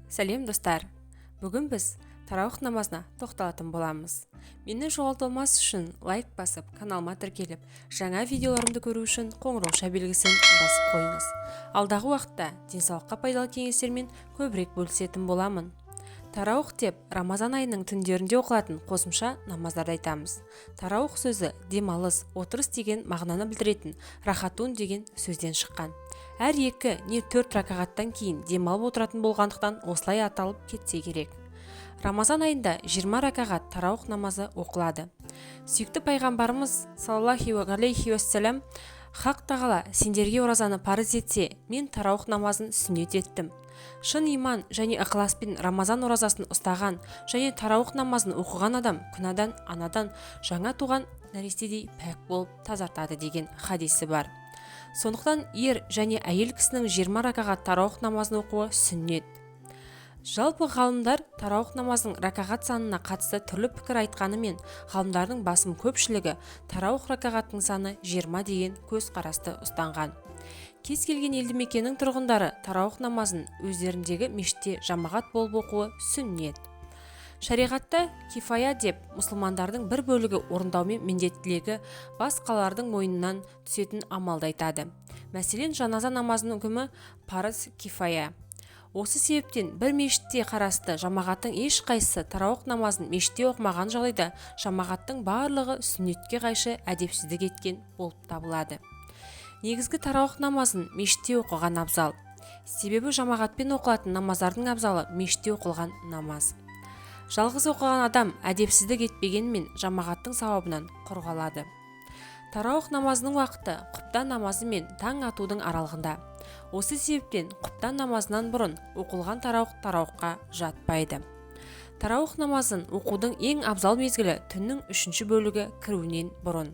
Сәлем достар! Бүгін біз тараух намазына тоқталатын боламыз. Мені жоғалтылмас үшін лайк басып, каналыма тіркеліп, жаңа видеоларымды көру үшін қоңырауша белгісін басып қойыңыз. Алдағы уақытта денсаулыққа пайдалы кеңестермен көбірек бөлісетін боламын. Тараух деп Рамазан айының түндерінде оқылатын қосымша намаздарды айтамыз. Тараух сөзі демалыс, отырыс деген мағынаны білдіретін рахатун деген сөзден шыққан. Әр 2 не 4 ракағаттан кейін демалып отыратын болғандықтан осылай аталып кетсе керек. Рамазан айында 20 ракағат тараух намазы оқылады. Сүйікті пайғамбарымыз саллаллаху алейхи уассалам Хақ тағала сендерге оразаны парыз етсе, мен тараух намазын сүннет еттім. Шын иман және ықыласпен Рамазан оразасын ұстаған және тараух намазын оқыған адам күнәдан, анадан, жаңа туған нәрестедей пәк болып тазартады деген хадисі бар. Сондықтан ер және әйел кісінің 20 ракағат тараух намазын оқуы сүннет. Жалпы ғалымдар тараух намазының ракағат санына қатысты түрлі пікір айтқанымен, ғалымдардың басым көпшілігі тараух ракағаттың саны 20 деген көзқарасты ұстанған. Кез келген елді мекеннің тұрғындары тараух намазын өздеріндегі мешітте жамағат болып оқуы сүннет. Шариғатта кифая деп мұсылмандардың бір бөлігі орындаумен міндеттілігі басқалардың мойнынан түсетін амалды айтады. Мәселен, жаназа намазының үкімі парыз кифая. Осы себептен бір мешітте қарасты жамағаттың ешқайсысы тараух намазын мешітте оқымаған жағдайда жамағаттың барлығы сүннетке қайшы әдепсіздік еткен болып табылады. Негізгі тараух намазын мешітте оқыған абзал. Себебі жамағатпен оқылатын намаздардың абзалы мешітте оқылған намаз. Жалғыз оқыған адам әдепсіздік етпегенмен жамағаттың сауабынан құр қалады. Тараух намазының уақыты құптан намазы мен таң атудың аралығында. Осы себептен құптан намазынан бұрын оқылған тараухқа жатпайды. Тараух намазын оқудың ең абзал мезгілі түннің 3-ші бөлігі кіруінен бұрын.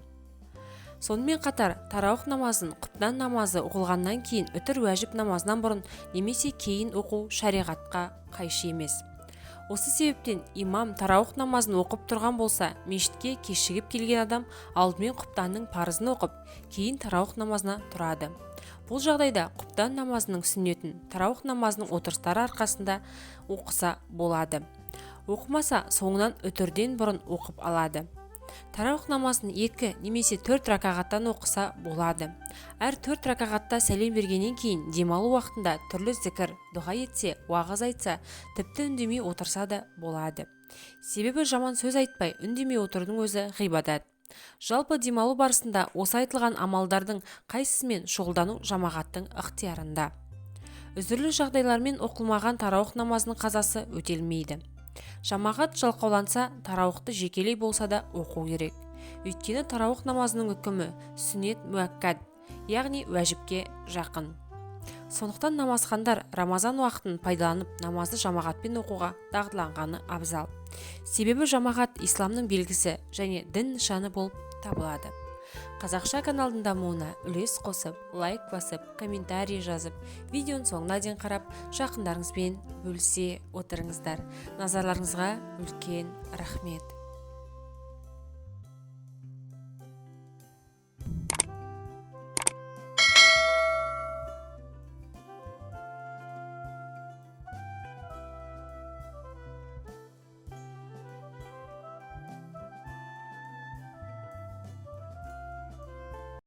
Сонымен қатар тараух намазын құптан намазы оқылғаннан кейін үтір уәжіп намазынан бұрын немесе кейін оқу шариғатқа қайшы емес. Осы себептен имам тараух намазын оқып тұрған болса, мешітке кешігіп келген адам алдымен құптанның парызын оқып, кейін тараух намазына тұрады. Бұл жағдайда құптан намазының сүннетін тараух намазының отырыстары арқасында оқыса болады. Оқымаса, соңынан үтірден бұрын оқып алады. Тараух намазын 2 немесе 4 ракағаттан оқыса болады. Әр 4 ракағатта сәлем бергеннен кейін демалу уақытында түрлі зікір, дұға етсе, уағыз айтса, тіпті үндемей отырса да болады. Себебі жаман сөз айтпай үндемей отырудың өзі ғибадат. Жалпы демалу барысында осы айтылған амалдардың қайсысымен шұғылдану жамағаттың ықтиярында. Үзірлі жағдайлармен оқылмаған тараух намазының қазасы өтелмейді. Жамағат жалқауланса, тараухты жекелей болса да оқу керек. Өйткені тараух намазының үкімі сүннет муаккад, яғни уәжіпке жақын. Сондықтан намазхандар Рамазан уақытын пайдаланып намазды жамағатпен оқуға дағдыланғаны абзал. Себебі жамағат исламның белгісі және дін нышаны болып табылады. Қазақша каналдың дамуына үлес қосып, лайк басып, комментарий жазып, видеоның соңына дейін қарап, жақындарыңызбен бөлісе отырыңыздар. Назарларыңызға үлкен рахмет.